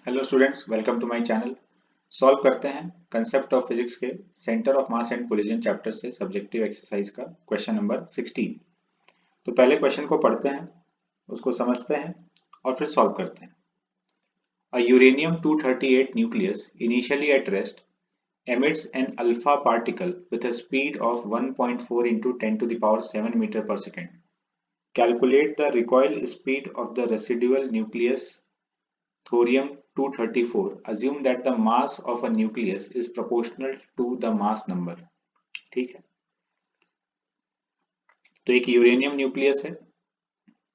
Hello students, welcome to my channel. Solve करते हैं concept of physics के centre of mass and collision chapter से subjective exercise का question number 16। तो पहले क्वेश्चन को पढ़ते हैं, उसको समझते हैं और फिर सॉल्व करते हैं। A uranium 238 nucleus initially at rest emits an alpha particle with a speed of 1.4 into 10 to the power 7 meter per second. Calculate the recoil speed of the residual nucleus thorium 234. Assume that the mass of a nucleus is proportional to the mass number. ठीक है, तो एक uranium nucleus है,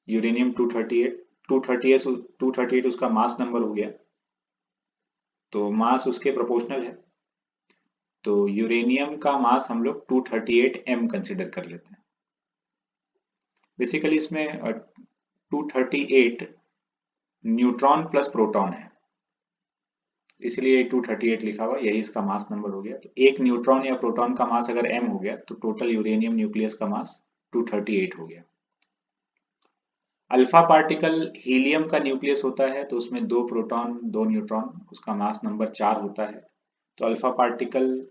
uranium 238, 238 उसका mass number हो गया, तो मास उसके प्रोपोर्शनल है। तो यूरेनियम का मास हम लोग 238 m कंसिडर कर लेते हैं। बेसिकली इसमें 238 न्यूट्रॉन प्लस प्रोटॉन है, इसलिए 238 लिखा हुआ, यही इसका मास नंबर हो गया। तो एक न्यूट्रॉन या प्रोटॉन का मास अगर m हो गया तो टोटल यूरेनियम न्यूक्लियस का मास 238 हो गया। अल्फा पार्टिकल हीलियम का न्यूक्लियस होता है, तो उसमें 2 प्रोटॉन 2 न्यूट्रॉन, उसका मास नंबर 4 होता है। तो अल्फा पार्टिकल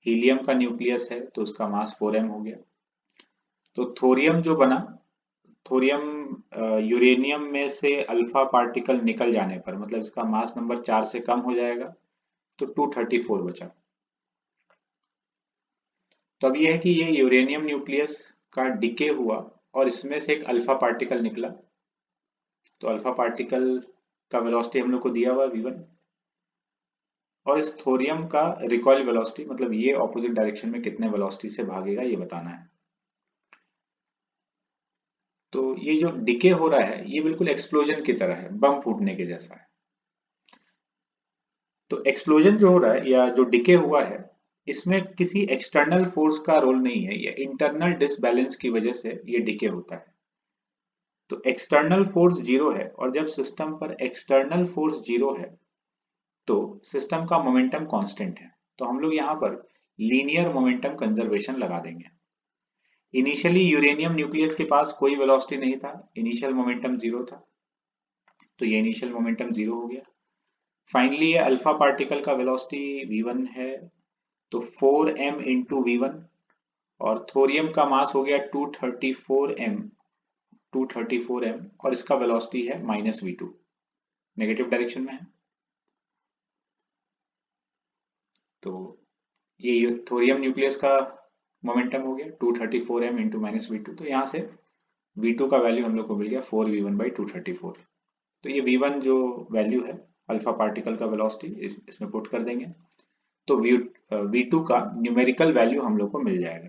हीलियम का न्यूक्लियस है तो उसका मास 4m हो गया। तो थोरियम जो बना, थोरियम यूरेनियम में से अल्फा पार्टिकल निकल जाने पर, मतलब इसका मास नंबर 4 से कम हो जाएगा, तो 234 बचा। तो अब यह है कि ये यूरेनियम न्यूक्लियस का डिके हुआ और इसमें से एक अल्फा पार्टिकल निकला। तो अल्फा पार्टिकल का वेलोसिटी हम लोग को दिया हुआ v1, और इस थोरियम का रिकॉइल वेलोसिटी, मतलब ये ऑपोजिट डायरेक्शन में कितने वेलोसिटी से भागेगा ये बताना है। तो ये जो डिके हो रहा है ये बिल्कुल एक्सप्लोजन की तरह है, बम फूटने के जैसा है। तो एक्सप्लोजन जो हो रहा है या जो डिके हुआ है, इसमें किसी एक्सटर्नल फोर्स का रोल नहीं है, ये इंटरनल डिसबैलेंस की वजह से ये डिके होता है। तो एक्सटर्नल फोर्स जीरो है, और जब सिस्टम पर एक्सटर्नल फोर्स जीरो है तो सिस्टम का मोमेंटम कांस्टेंट है। तो हम लोग यहाँ पर लीनियर मोमेंटम कंजर्वेशन लगा देंगे। इनिशियली यूरेनियम न्यूक्लियस के पास कोई वेलोसिटी नहीं था, इनिशियल मोमेंटम जीरो था, तो ये इनिशियल मोमेंटम जीरो हो गया। फाइनली ये अल्फा पार्टिकल का वेलोसिटी v1 है, तो 4m इंटू v1, और थोरियम का मास हो गया 234m, और इसका वेलोसिटी है -v2, नेगेटिव डायरेक्शन में है। तो ये थोरियम न्यूक्लियस का मोमेंटम हो गया 234m इंटू -v2। तो यहाँ से v2 का वैल्यू हम लोग को मिल गया 4v1/234। तो ये v1 जो वैल्यू है अल्फा पार्टिकल का वेलोसिटी, इसमें पुट कर देंगे, तो v2 का न्यूमेरिकल वैल्यू हम लोग को मिल जाएगा।